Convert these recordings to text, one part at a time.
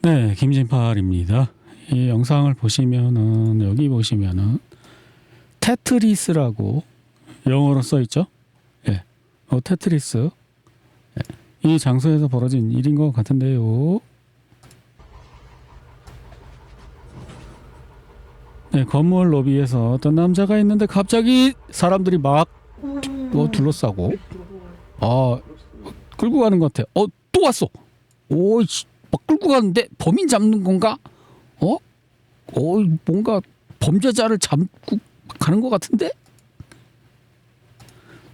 네, 김진팔입니다. 이 영상을 보시면은 여기 보시면은 테트리스라고 영어로 써 있죠. 예, 테트리스. 예, 이 장소에서 벌어진 일인 것 같은데요. 네, 건물 로비에서 어떤 남자가 있는데 갑자기 사람들이 막 둘러싸고 끌고 가는 것 같아. 또 왔어. 막 끌고 가는데 범인 잡는 건가? 뭔가 범죄자를 잡고 가는 것 같은데?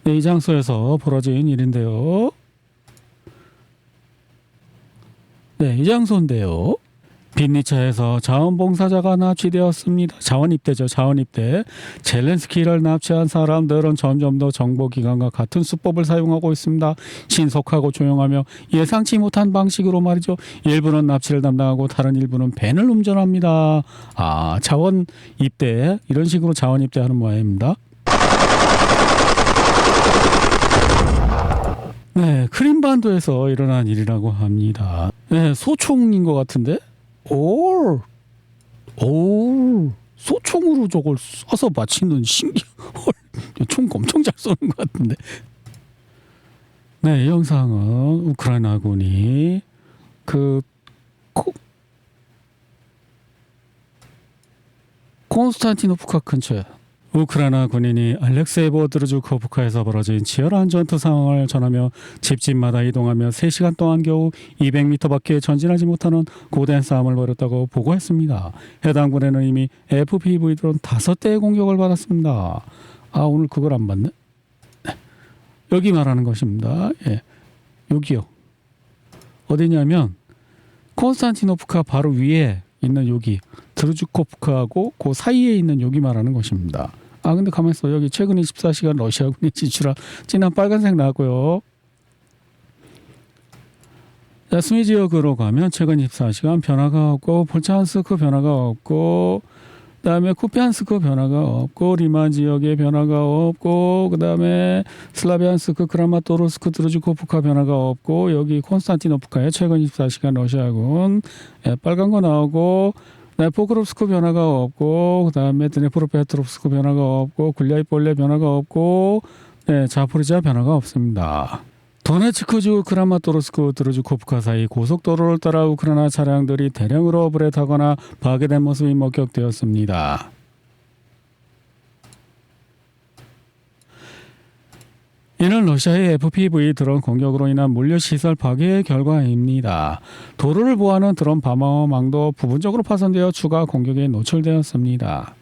네, 이 장소에서 벌어진 일인데요. 네, 이 장소인데요. 빈니차에서 자원봉사자가 납치되었습니다. 자원입대죠. 자원입대. 젤렌스키를 납치한 사람들은 점점 더 정보기관과 같은 수법을 사용하고 있습니다. 신속하고 조용하며 예상치 못한 방식으로 말이죠. 일부는 납치를 담당하고 다른 일부는 밴을 운전합니다. 자원입대. 이런 식으로 자원입대하는 모양입니다. 네, 크림반도에서 일어난 일이라고 합니다. 네, 소총인 것 같은데? 소총으로 저걸 쏴서 맞히는 총 엄청 잘 쏘는 것 같은데. 네, 이 영상은 우크라이나군이 콘스탄티노프카 근처에 우크라이나 군인이 알렉세이 보드르주코프카에서 벌어진 치열한 전투 상황을 전하며 집집마다 이동하며 3시간 동안 겨우 200m밖에 전진하지 못하는 고된 싸움을 벌였다고 보고했습니다. 해당 군에는 이미 FPV 드론 5대의 공격을 받았습니다. 오늘 그걸 안 봤네? 네. 여기 말하는 것입니다. 예. 여기요. 어디냐면 콘스탄티노프카 바로 위에 있는 여기 드루주코프카하고 그 사이에 있는 여기 말하는 것입니다. 근데 가만히 있어. 여기 최근 24시간 러시아군이 진출한 진한 빨간색 나왔고요. 자, 스미 지역으로 가면 최근 24시간 변화가 없고 볼찬스크 변화가 없고 그다음에 쿠피안스크 변화가 없고 리만 지역에 변화가 없고 그다음에 슬라비안스크 크라마토르스크 드루주코프카 변화가 없고 여기 콘스탄티노프카에 최근 24시간 러시아군 빨간 거 나오고 포크롭스크 변화가 없고 그다음에 드네프로페트롭스크 변화가 없고 굴리아이폴레 변화가 없고 자포리자 변화가 없습니다. 도네츠크주 크라마토르스크 드루주코프카 사이 고속도로를 따라 우크라이나 차량들이 대량으로 오버랩하거나 파괴된 모습이 목격되었습니다. 이는 러시아의 FPV 드론 공격으로 인한 물류시설 파괴의 결과입니다. 도로를 보호하는 드론 방어망도 부분적으로 파손되어 추가 공격에 노출되었습니다.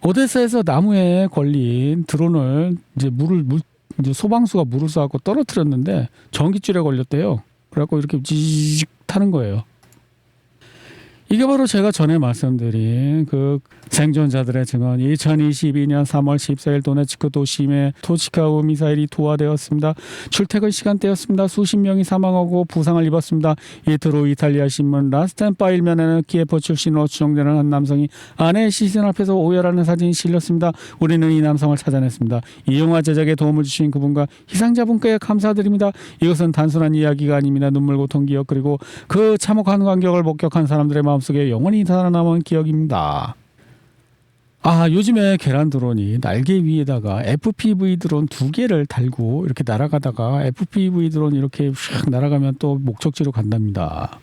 오데사에서 나무에 걸린 드론을 이제 소방수가 물을 쏴갖고 떨어뜨렸는데 전기줄에 걸렸대요. 그래갖고 이렇게 지직 타는 거예요. 이게 바로 제가 전에 말씀드린 그 생존자들의 증언 2022년 3월 14일 도네츠크 도심에 토치카우 미사일이 투하되었습니다. 출퇴근 시간대였습니다. 수십 명이 사망하고 부상을 입었습니다. 이틀 후 이탈리아 신문 라스텐바 일면에는 키예프 출신으로 추정되는 한 남성이 아내의 시신 앞에서 오열하는 사진이 실렸습니다. 우리는 이 남성을 찾아냈습니다. 이 영화 제작에 도움을 주신 그분과 희생자분께 감사드립니다. 이것은 단순한 이야기가 아닙니다. 눈물, 고통, 기억 그리고 그 참혹한 간격을 목격한 사람들의 마음속에 영원히 살아남은 기억입니다. 요즘에 계란 드론이 날개 위에다가 FPV 드론 2개를 달고 이렇게 날아가다가 FPV 드론 이렇게 휙 날아가면 또 목적지로 간답니다.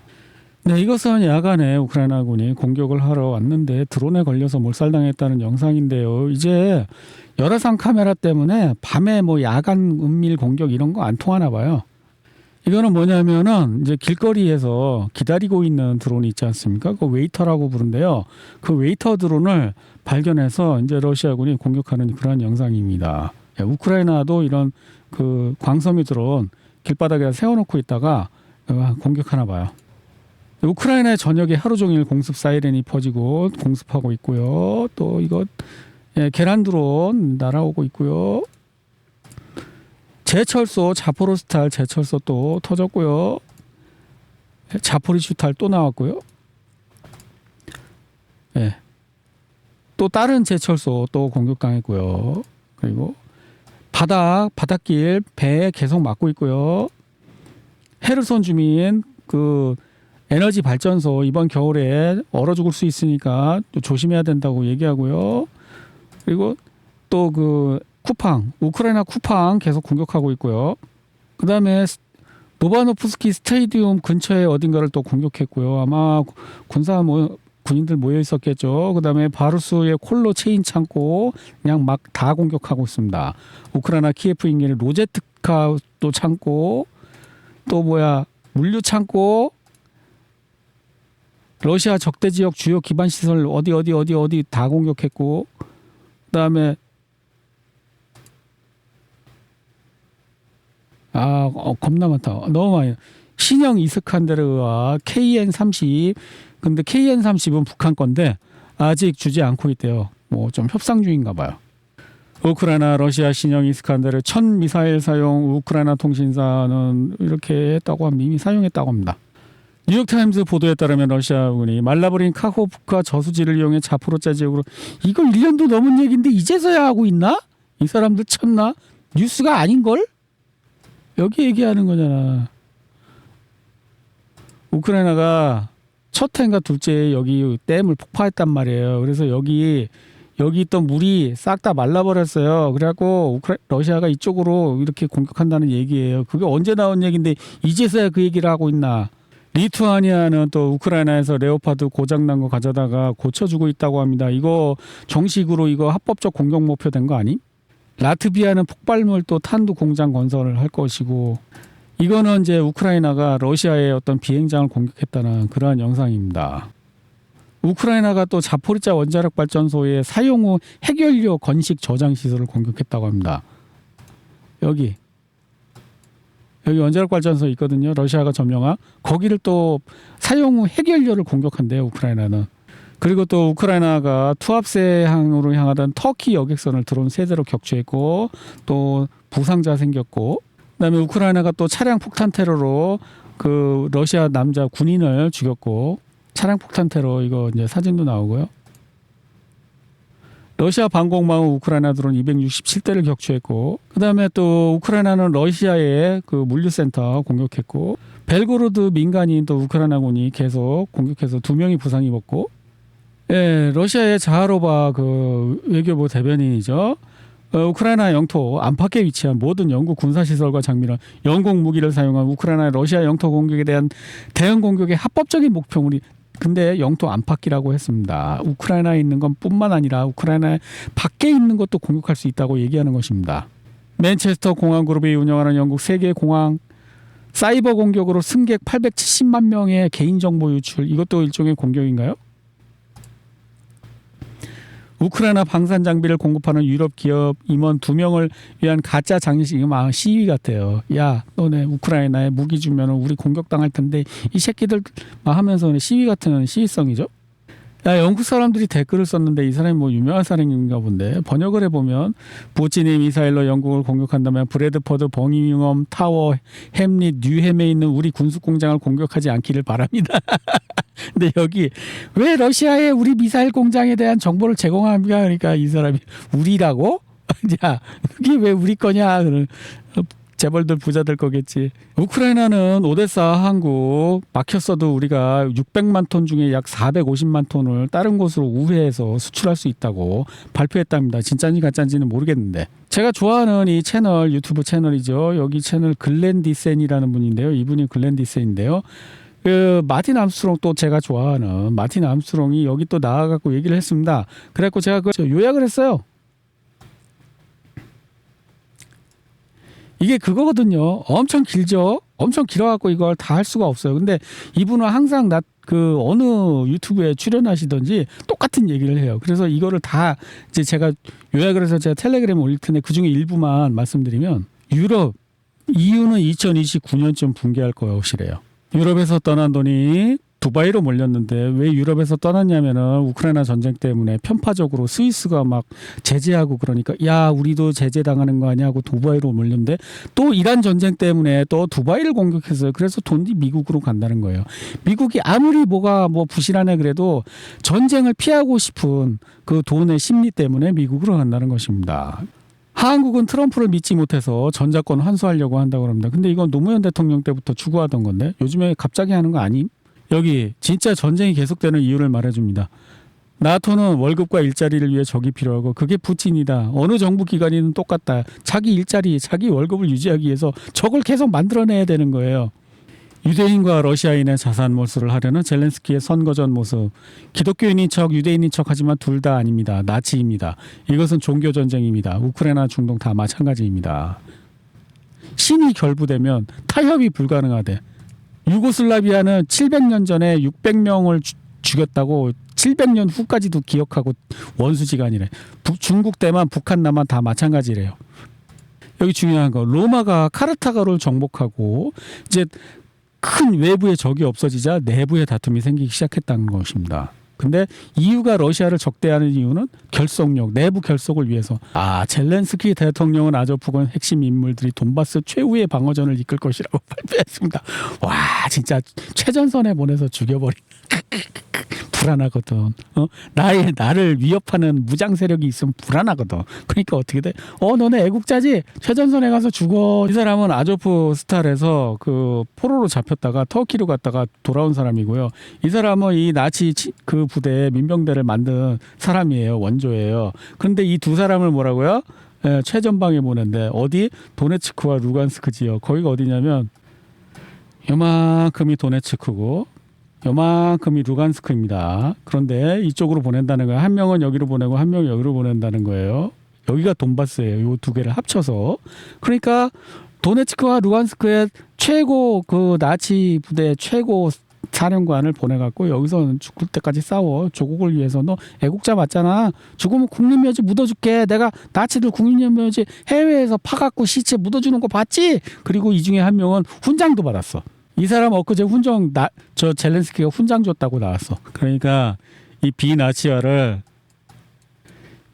네, 이것은 야간에 우크라이나군이 공격을 하러 왔는데 드론에 걸려서 몰살당했다는 영상인데요. 이제 열화상 카메라 때문에 밤에 야간 은밀 공격 이런 거 안 통하나 봐요. 이거는 뭐냐면은 이제 길거리에서 기다리고 있는 드론이 있지 않습니까? 그 웨이터라고 부른데요. 그 웨이터 드론을 발견해서 이제 러시아군이 공격하는 그런 영상입니다. 우크라이나도 이런 그 광섬유 드론 길바닥에 세워놓고 있다가 공격하나 봐요. 우크라이나의 전역에 하루 종일 공습 사이렌이 퍼지고 공습하고 있고요. 또 이거 계란 드론 날아오고 있고요. 제철소 자포로스탈 제철소 또 터졌고요. 자포리슈탈 또 나왔고요. 또 다른 제철소 또 공격당했고요. 그리고 바닷길 배에 계속 맞고 있고요. 헤르손 주민 에너지 발전소 이번 겨울에 얼어 죽을 수 있으니까 또 조심해야 된다고 얘기하고요. 그리고 또 그 쿠팡, 우크라이나 쿠팡 계속 공격하고 있고요. 그다음에 노바노프스키 스테디움 근처에 어딘가를 또 공격했고요. 아마 군인들 모여 있었겠죠. 그다음에 바루스의 콜로 체인 창고 그냥 막 다 공격하고 있습니다. 우크라이나 키예프 인근의 로제트카 또 창고, 또 물류 창고, 러시아 적대 지역 주요 기반 시설 어디 다 공격했고, 그다음에 겁나 많다. 너무 많이. 신형 이스칸데르와 KN-30. 근데 KN-30은 북한 건데 아직 주지 않고 있대요. 뭐 좀 협상 중인가 봐요. 우크라이나 러시아 신형 이스칸데르 1000 미사일 사용, 우크라이나 통신사는 이렇게 했다고 합니다. 이미 사용했다고 합니다. 뉴욕타임즈 보도에 따르면 러시아군이 말라버린 카호프카 저수지를 이용해 자포로자 지역으로, 이거 1년도 넘은 얘기인데 이제서야 하고 있나? 이 사람들 쳤나? 뉴스가 아닌걸? 여기 얘기하는 거잖아. 우크라이나가 첫 해인가 둘째 해 여기 댐을 폭파했단 말이에요. 그래서 여기 있던 물이 싹 다 말라버렸어요. 그래갖고 러시아가 이쪽으로 이렇게 공격한다는 얘기예요. 그게 언제 나온 얘기인데 이제서야 그 얘기를 하고 있나. 리투아니아는 또 우크라이나에서 레오파드 고장난 거 가져다가 고쳐주고 있다고 합니다. 이거 정식으로 이거 합법적 공격 목표 된 거 아님? 라트비아는 폭발물 또 탄두 공장 건설을 할 것이고, 이거는 이제 우크라이나가 러시아의 어떤 비행장을 공격했다는 그러한 영상입니다. 우크라이나가 또 자포리자 원자력 발전소의 사용 후 핵연료 건식 저장 시설을 공격했다고 합니다. 여기 원자력 발전소 있거든요. 러시아가 점령한 거기를 또 사용 후 핵연료를 공격한대요. 우크라이나는. 그리고 또 우크라이나가 투합세항으로 향하던 터키 여객선을 드론 3대로 격추했고, 또 부상자 생겼고, 그다음에 우크라이나가 또 차량 폭탄 테러로 그 러시아 남자 군인을 죽였고, 차량 폭탄 테러 이거 이제 사진도 나오고요. 러시아 방공망은 우크라이나 드론 267대를 격추했고, 그다음에 또 우크라이나는 러시아의 그 물류센터 공격했고, 벨고로드 민간인 또 우크라이나군이 계속 공격해서 2명이 부상 입었고, 예, 러시아의 자하로바 그 외교부 대변인이죠. 우크라이나 영토 안팎에 위치한 모든 영국 군사시설과 장비는 영국 무기를 사용한 우크라이나 러시아 영토 공격에 대한 대응 공격의 합법적인 목표물이, 근데 영토 안팎이라고 했습니다. 우크라이나에 있는 건 뿐만 아니라 우크라이나 밖에 있는 것도 공격할 수 있다고 얘기하는 것입니다. 맨체스터 공항그룹이 운영하는 영국 세계 공항 사이버 공격으로 승객 870만 명의 개인정보 유출, 이것도 일종의 공격인가요? 우크라이나 방산 장비를 공급하는 유럽 기업 임원 2명을 위한 가짜 장례식, 이거 시위 같아요. 야, 너네 우크라이나에 무기 주면 우리 공격당할 텐데 이 새끼들 하면서 시위 같은 시위성이죠. 야, 영국 사람들이 댓글을 썼는데 이 사람이 뭐 유명한 사람인가 본데, 번역을 해보면 부친이 미사일로 영국을 공격한다면 브래드퍼드, 버밍엄 타워, 햄릿, 뉴햄에 있는 우리 군수공장을 공격하지 않기를 바랍니다. 근데 여기 왜 러시아에 우리 미사일 공장에 대한 정보를 제공합니까? 그러니까 이 사람이 우리라고? 야, 그게 왜 우리 거냐? 재벌들 부자들 거겠지. 우크라이나는 오데사 항구 막혔어도 우리가 600만 톤 중에 약 450만 톤을 다른 곳으로 우회해서 수출할 수 있다고 발표했답니다. 진짜인지 가짜인지는 모르겠는데. 제가 좋아하는 이 채널, 유튜브 채널이죠. 여기 채널 글렌 디센이라는 분인데요. 이분이 글렌 디센인데요. 그 마틴 암스트롱, 또 제가 좋아하는 마틴 암스트롱이 여기 또 나와갖고 얘기를 했습니다. 그래갖고 제가 그 요약을 했어요. 이게 그거거든요. 엄청 길죠. 엄청 길어갖고 이걸 다 할 수가 없어요. 근데 이분은 항상 그 어느 유튜브에 출연하시든지 똑같은 얘기를 해요. 그래서 이거를 다 이제 제가 요약을 해서 제가 텔레그램에 올릴 텐데 그중에 일부만 말씀드리면, 유럽 EU는 2029년쯤 붕괴할 것이래요. 유럽에서 떠난 돈이 두바이로 몰렸는데 왜 유럽에서 떠났냐면은 우크라이나 전쟁 때문에 편파적으로 스위스가 막 제재하고, 그러니까 야 우리도 제재당하는 거 아니야 하고 두바이로 몰렸는데, 또 이란 전쟁 때문에 또 두바이를 공격했어요. 그래서 돈이 미국으로 간다는 거예요. 미국이 아무리 뭐가 부실하네 그래도 전쟁을 피하고 싶은 그 돈의 심리 때문에 미국으로 간다는 것입니다. 한국은 트럼프를 믿지 못해서 전자권 환수하려고 한다고 합니다. 근데 이건 노무현 대통령 때부터 추구하던 건데 요즘에 갑자기 하는 거 아님? 여기 진짜 전쟁이 계속되는 이유를 말해줍니다. 나토는 월급과 일자리를 위해 적이 필요하고 그게 푸틴이다. 어느 정부 기관이든 똑같다. 자기 일자리, 자기 월급을 유지하기 위해서 적을 계속 만들어내야 되는 거예요. 유대인과 러시아인의 자산 몰수를 하려는 젤렌스키의 선거전 모습. 기독교인인 척, 유대인인 척 하지만 둘 다 아닙니다. 나치입니다. 이것은 종교전쟁입니다. 우크라이나, 중동 다 마찬가지입니다. 신이 결부되면 타협이 불가능하대. 유고슬라비아는 700년 전에 600명을 죽였다고 700년 후까지도 기억하고 원수지간이래. 중국, 대만, 북한, 남한 다 마찬가지래요. 여기 중요한 거, 로마가 카르타고를 정복하고 이제 큰 외부의 적이 없어지자 내부의 다툼이 생기기 시작했다는 것입니다. 근데 이유가 러시아를 적대하는 이유는 결속력, 내부 결속을 위해서. 젤렌스키 대통령은 아조프군 핵심 인물들이 돈바스 최후의 방어전을 이끌 것이라고 발표했습니다. 와, 진짜 최전선에 보내서 죽여버린. 불안하거든. 나를 위협하는 무장 세력이 있으면 불안하거든. 그러니까 어떻게 돼? 너네 애국자지? 최전선에 가서 죽어. 이 사람은 아조프 스탈에서 그 포로로 잡혔다가 터키로 갔다가 돌아온 사람이고요. 이 사람은 이 나치 그 부대의 민병대를 만든 사람이에요. 원조예요. 근데 이 두 사람을 뭐라고요? 최전방에 보낸데 어디? 도네츠크와 루간스크 지역. 거기가 어디냐면 요만큼이 도네츠크고 요만큼이 루간스크입니다. 그런데 이쪽으로 보낸다는 거예요. 한 명은 여기로 보내고 한 명은 여기로 보낸다는 거예요. 여기가 돈바스예요. 이 두 개를 합쳐서. 그러니까 도네츠크와 루간스크의 최고 그 나치 부대 최고 사령관을 보내갖고 여기서 죽을 때까지 싸워. 조국을 위해서. 너 애국자 맞잖아. 죽으면 국립묘지 묻어줄게. 내가 나치들 국립묘지 해외에서 파갖고 시체 묻어주는 거 봤지? 그리고 이 중에 한 명은 훈장도 받았어. 이 사람 엊그제 훈장 저 젤렌스키가 훈장 줬다고 나왔어. 그러니까 이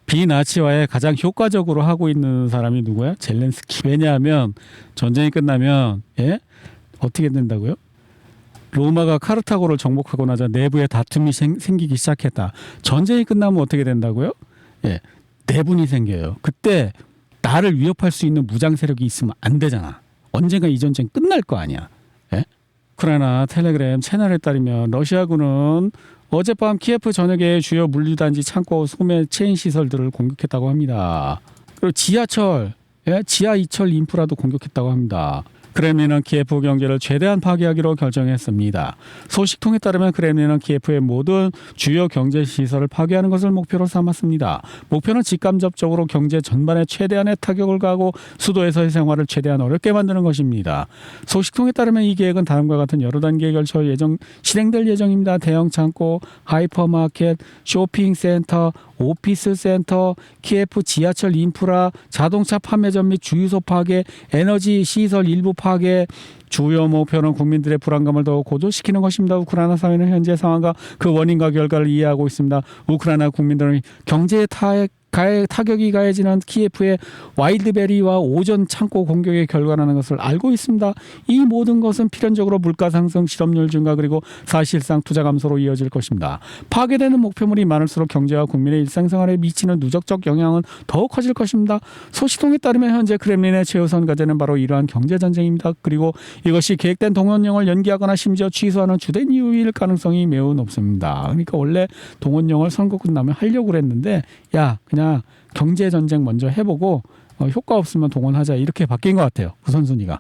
비나치화에 가장 효과적으로 하고 있는 사람이 누구야? 젤렌스키. 왜냐하면 전쟁이 끝나면 어떻게 된다고요? 로마가 카르타고를 정복하고 나자 내부에 다툼이 생기기 시작했다. 전쟁이 끝나면 어떻게 된다고요? 내분이 생겨요. 그때 나를 위협할 수 있는 무장 세력이 있으면 안 되잖아. 언젠가 이 전쟁 끝날 거 아니야. 우크라이나 텔레그램 채널에 따르면 러시아군은 어젯밤 키예프 전역의 주요 물류단지 창고 소매 체인 시설들을 공격했다고 합니다. 그리고 지하철, 지하 2철 인프라도 공격했다고 합니다. 크렘린은 키예프 경제를 최대한 파괴하기로 결정했습니다. 소식통에 따르면 크렘린은 키예프의 모든 주요 경제 시설을 파괴하는 것을 목표로 삼았습니다. 목표는 직간접적으로 경제 전반에 최대한의 타격을 가하고 수도에서의 생활을 최대한 어렵게 만드는 것입니다. 소식통에 따르면 이 계획은 다음과 같은 여러 단계에 걸쳐 실행될 예정입니다. 대형 창고, 하이퍼마켓, 쇼핑센터, 오피스 센터, 키예프 지하철 인프라, 자동차 판매점 및 주유소 파괴, 에너지 시설 일부 파괴. 주요 목표는 국민들의 불안감을 더욱 고조시키는 것입니다. 우크라이나 사회는 현재 상황과 그 원인과 결과를 이해하고 있습니다. 우크라이나 국민들은 경제의 타격이 가해지는 키예프의 와일드베리와 오전 창고 공격의 결과라는 것을 알고 있습니다. 이 모든 것은 필연적으로 물가 상승, 실업률 증가 그리고 사실상 투자 감소로 이어질 것입니다. 파괴되는 목표물이 많을수록 경제와 국민의 일상생활에 미치는 누적적 영향은 더욱 커질 것입니다. 소식통에 따르면 현재 크렘린의 최우선 과제는 바로 이러한 경제전쟁입니다. 그리고 이것이 계획된 동원령을 연기하거나 심지어 취소하는 주된 이유일 가능성이 매우 높습니다. 그러니까 원래 동원령을 선거 끝나면 하려고 그랬는데 그냥 경제전쟁 먼저 해보고 효과 없으면 동원하자 이렇게 바뀐 것 같아요. 우선순위가.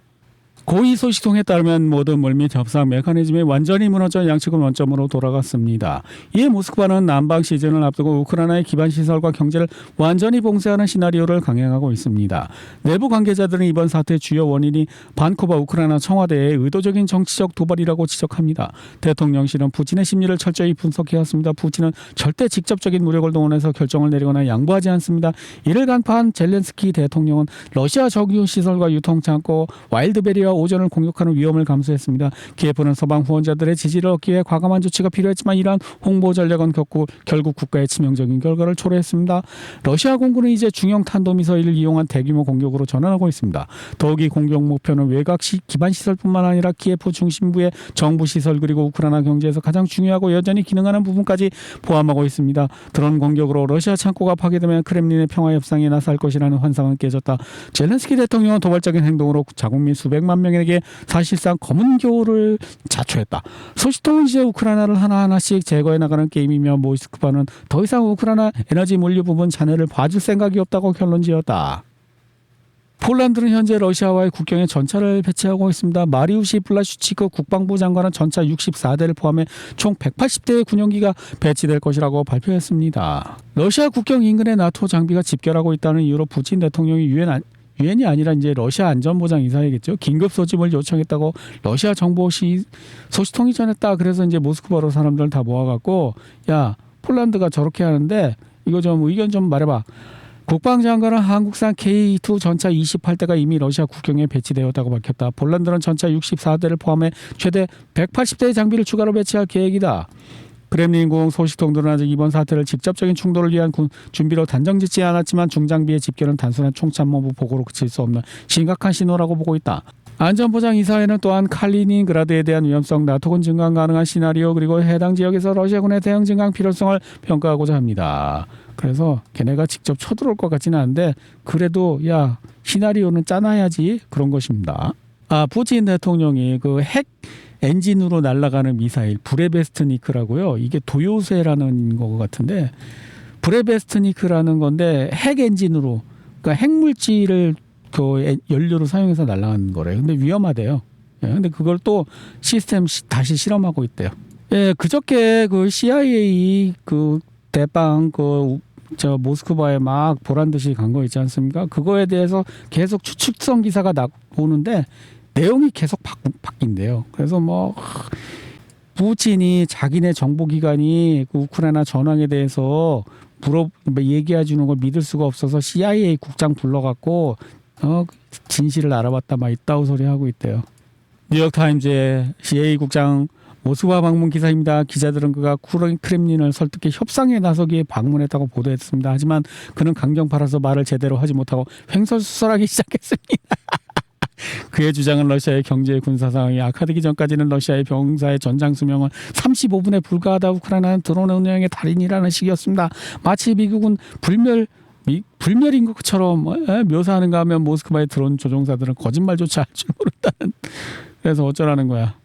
고위 소식통에 따르면 모든 물밑 협상 메커니즘이 완전히 무너져 양측은 원점으로 돌아갔습니다. 이에 모스크바는 난방 시즌을 앞두고 우크라이나의 기반 시설과 경제를 완전히 봉쇄하는 시나리오를 강행하고 있습니다. 내부 관계자들은 이번 사태의 주요 원인이 반코바 우크라이나 청와대의 의도적인 정치적 도발이라고 지적합니다. 대통령실은 푸틴의 심리를 철저히 분석해왔습니다. 푸틴은 절대 직접적인 무력을 동원해서 결정을 내리거나 양보하지 않습니다. 이를 간파한 젤렌스키 대통령은 러시아 정유 시설과 유통창고, 와일드베리와 오전을 공격하는 위험을 감수했습니다. 키예프는 서방 후원자들의 지지를 얻기 위해 과감한 조치가 필요했지만 이러한 홍보 전략은 결국 국가의 치명적인 결과를 초래했습니다. 러시아 공군은 이제 중형 탄도미사일을 이용한 대규모 공격으로 전환하고 있습니다. 더욱이 공격 목표는 외곽 기반 시설뿐만 아니라 키예프 중심부의 정부 시설 그리고 우크라이나 경제에서 가장 중요하고 여전히 기능하는 부분까지 포함하고 있습니다. 드론 공격으로 러시아 창고가 파괴되면 크렘린의 평화 협상에 나설 것이라는 환상은 깨졌다. 젤렌스키 대통령은 도발적인 행동으로 자국민 수백만 수만 명에게 사실상 검은 겨울을 자초했다. 소식통은 이제 우크라이나를 하나하나씩 제거해 나가는 게임이며 모스크바는 더 이상 우크라이나 에너지 물류 부분 잔해를 봐줄 생각이 없다고 결론지었다. 폴란드는 현재 러시아와의 국경에 전차를 배치하고 있습니다. 마리우시 플라슈치크 국방부 장관은 전차 64대를 포함해 총 180대의 군용기가 배치될 것이라고 발표했습니다. 러시아 국경 인근의 나토 장비가 집결하고 있다는 이유로 푸틴 대통령이 유엔이 아니라 이제 러시아 안전보장 이사회겠죠. 긴급 소집을 요청했다고 러시아 정보 소식통이 전했다. 그래서 이제 모스크바로 사람들 다 모아갖고 야 폴란드가 저렇게 하는데 이거 좀 의견 좀 말해봐. 국방장관은 한국산 K2 전차 28대가 이미 러시아 국경에 배치되었다고 밝혔다. 폴란드는 전차 64대를 포함해 최대 180대의 장비를 추가로 배치할 계획이다. 크렘린궁 소식통들은 아직 이번 사태를 직접적인 충돌을 위한 준비로 단정짓지 않았지만 중장비의 집결은 단순한 총참모부 보고로 그칠 수 없는 심각한 신호라고 보고 있다. 안전보장 이사회는 또한 칼리닌그라드에 대한 위험성, 나토군 증강 가능한 시나리오 그리고 해당 지역에서 러시아군의 대응 증강 필요성을 평가하고자 합니다. 그래서 걔네가 직접 쳐들어올 것 같지는 않은데 그래도 야 시나리오는 짜놔야지 그런 것입니다. 푸틴 대통령이 그 핵 엔진으로 날아가는 미사일 브레베스트니크라고요. 이게 도요새라는 거 같은데 브레베스트니크라는 건데 핵 엔진으로 그러니까 핵물질을 그 연료로 사용해서 날아가는 거래요. 근데 위험하대요. 예, 근데 그걸 또 시스템 다시 실험하고 있대요. 예, 그저께 그 CIA 그 대빵 저 모스크바에 막 보란 듯이 간 거 있지 않습니까? 그거에 대해서 계속 추측성 기사가 나오는데 내용이 계속 바뀐대요. 그래서 뭐 푸틴이 자기네 정보기관이 그 우크라이나 전황에 대해서 얘기해 주는 걸 믿을 수가 없어서 CIA 국장 불러갖고 진실을 알아봤다 막 이따오 소리 하고 있대요. 뉴욕타임즈의 CIA 국장 모스크바 방문 기사입니다. 기자들은 그가 크렘린을 설득해 협상에 나서기에 방문했다고 보도했습니다. 하지만 그는 강경파라서 말을 제대로 하지 못하고 횡설수설하기 시작했습니다. 그의 주장은 러시아의 경제 군사 상황이 악화되기 전까지는 러시아의 병사의 전장 수명은 35분에 불과하다. 우크라이나는 드론 운영의 달인이라는 식이었습니다. 마치 미국은 불멸인 것처럼 묘사하는가 하면 모스크바의 드론 조종사들은 거짓말조차 할 줄 모른다는. 그래서 어쩌라는 거야.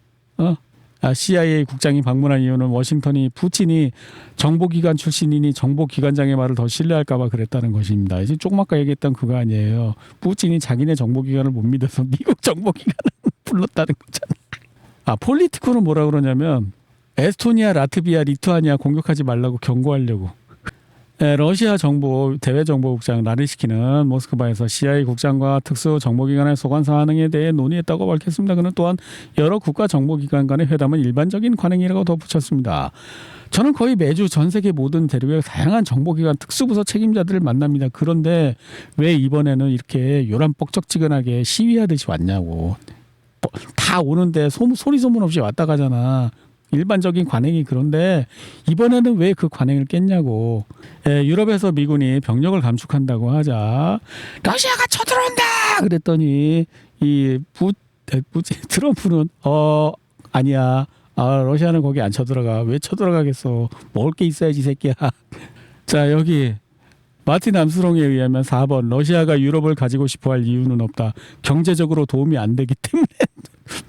CIA 국장이 방문한 이유는 워싱턴이 푸틴이 정보기관 출신이니 정보기관장의 말을 더 신뢰할까 봐 그랬다는 것입니다. 이제 조금 아까 얘기했던 그거 아니에요. 푸틴이 자기네 정보기관을 못 믿어서 미국 정보기관을 불렀다는 거잖아. 폴리티코는 뭐라 그러냐면 에스토니아, 라트비아, 리투아니아 공격하지 말라고 경고하려고. 러시아 정보 대외정보국장 나리시키는 모스크바에서 CIA 국장과 특수정보기관의 소관 사항에 대해 논의했다고 밝혔습니다. 그는 또한 여러 국가 정보기관 간의 회담은 일반적인 관행이라고 덧붙였습니다. 저는 거의 매주 전 세계 모든 대륙의 다양한 정보기관 특수부서 책임자들을 만납니다. 그런데 왜 이번에는 이렇게 요란뻑적지근하게 시위하듯이 왔냐고. 다 오는데 소리 소문 없이 왔다 가잖아. 일반적인 관행이 그런데 이번에는 왜 그 관행을 깼냐고. 유럽에서 미군이 병력을 감축한다고 하자 러시아가 쳐들어온다 그랬더니 이 트럼프는 아니야. 러시아는 거기 안 쳐들어가. 왜 쳐들어가겠어. 먹을 게 있어야지 새끼야. 자 여기 마틴 암스트롱에 의하면 4번 러시아가 유럽을 가지고 싶어할 이유는 없다. 경제적으로 도움이 안 되기 때문에.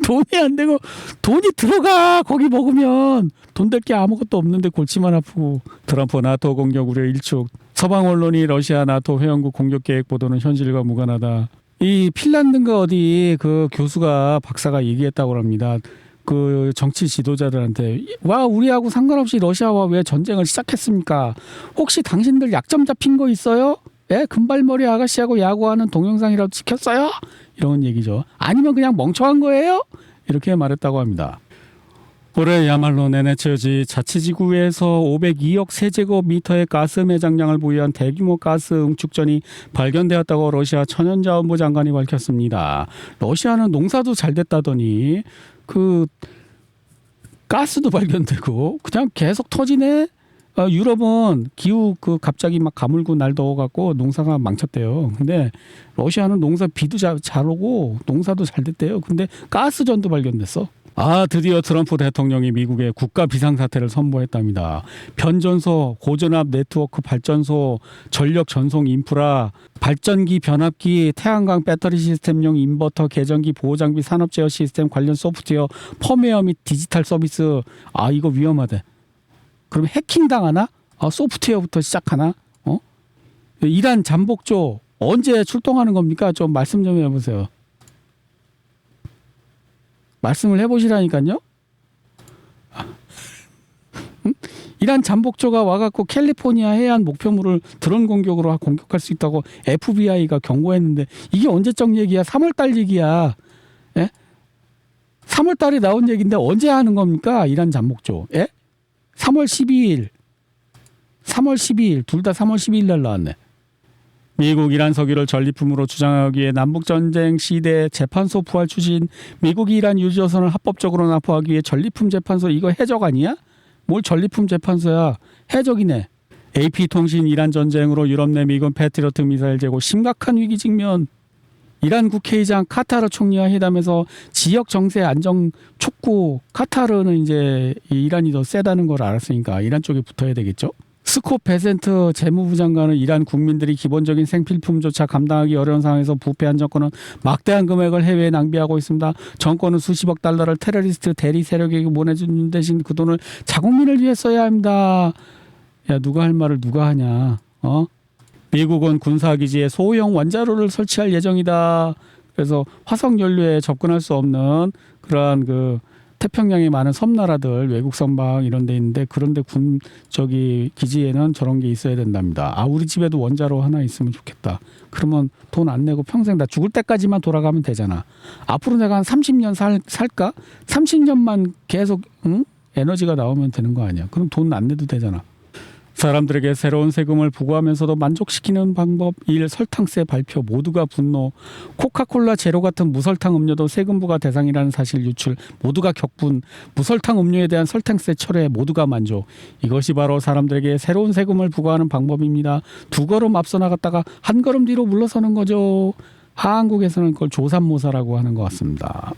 돈이 안 되고 돈이 들어가 거기 먹으면 돈 될 게 아무것도 없는데 골치만 아프고. 트럼프 나토 공격 우려 일축. 서방 언론이 러시아 나토 회원국 공격 계획 보도는 현실과 무관하다. 이 핀란드인가 어디 그 교수가 박사가 얘기했다고 합니다. 그 정치 지도자들한테 와 우리하고 상관없이 러시아와 왜 전쟁을 시작했습니까? 혹시 당신들 약점 잡힌 거 있어요? 예, 금발머리 아가씨하고 야구하는 동영상이라도 찍혔어요? 이런 얘기죠. 아니면 그냥 멍청한 거예요? 이렇게 말했다고 합니다. 올해야말로 네네츠지 자치지구에서 502억 세제곱미터의 가스 매장량을 보유한 대규모 가스 응축전이 발견되었다고 러시아 천연자원부 장관이 밝혔습니다. 러시아는 농사도 잘 됐다더니 그 가스도 발견되고 그냥 계속 터지네. 유럽은 기후 갑자기 막 가물고 날 더워갖고 농사가 망쳤대요. 근데 러시아는 농사 비도 잘 오고 농사도 잘 됐대요. 근데 가스전도 발견됐어. 드디어 트럼프 대통령이 미국에 국가 비상사태를 선포했답니다. 변전소, 고전압 네트워크 발전소, 전력 전송 인프라, 발전기, 변압기, 태양광 배터리 시스템용 인버터, 계전기, 보호장비, 산업 제어 시스템 관련 소프트웨어, 펌웨어 및 디지털 서비스. 이거 위험하대. 그럼 해킹 당하나? 소프트웨어부터 시작하나? 이란 잠복조 언제 출동하는 겁니까? 좀 말씀 좀 해보세요. 말씀을 해보시라니까요. 이란 잠복조가 와갖고 캘리포니아 해안 목표물을 드론 공격으로 공격할 수 있다고 FBI가 경고했는데 이게 언제적 얘기야? 3월달 얘기야. 예? 3월달에 나온 얘기인데 언제 하는 겁니까? 이란 잠복조. 예? 3월 12일 둘 다 3월 12일 날 나왔네. 미국 이란 석유를 전리품으로 주장하기에 남북전쟁 시대 재판소 부활 추진, 미국이 이란 유조선을 합법적으로 납포하기 위해 전리품 재판소. 이거 해적 아니야? 뭘 전리품 재판소야? 해적이네. AP통신 이란 전쟁으로 유럽 내 미군 패트리어트 미사일 재고 심각한 위기 직면. 이란 국회의장 카타르 총리와 회담에서 지역 정세 안정 촉구. 카타르는 이제 이란이 더 세다는 걸 알았으니까 이란 쪽에 붙어야 되겠죠. 스콧 베센트 재무부 장관은 이란 국민들이 기본적인 생필품조차 감당하기 어려운 상황에서 부패한 정권은 막대한 금액을 해외에 낭비하고 있습니다. 정권은 수십억 달러를 테러리스트 대리 세력에게 보내주는 대신 그 돈을 자국민을 위해 써야 합니다. 야, 누가 할 말을 누가 하냐. 미국은 군사기지에 소형 원자로를 설치할 예정이다. 그래서 화석 연료에 접근할 수 없는 그러한 태평양에 많은 섬나라들, 외국 선박 이런 데 있는데 그런데 기지에는 저런 게 있어야 된답니다. 우리 집에도 원자로 하나 있으면 좋겠다. 그러면 돈 안 내고 평생 나 죽을 때까지만 돌아가면 되잖아. 앞으로 내가 한 30년 살까? 30년만 계속 에너지가 나오면 되는 거 아니야. 그럼 돈 안 내도 되잖아. 사람들에게 새로운 세금을 부과하면서도 만족시키는 방법. 1. 설탕세 발표. 모두가 분노. 코카콜라 제로 같은 무설탕 음료도 세금 부과 대상이라는 사실 유출. 모두가 격분. 무설탕 음료에 대한 설탕세 철회. 모두가 만족. 이것이 바로 사람들에게 새로운 세금을 부과하는 방법입니다. 2걸음 앞서 나갔다가 1걸음 뒤로 물러서는 거죠. 한국에서는 그걸 조삼모사라고 하는 것 같습니다.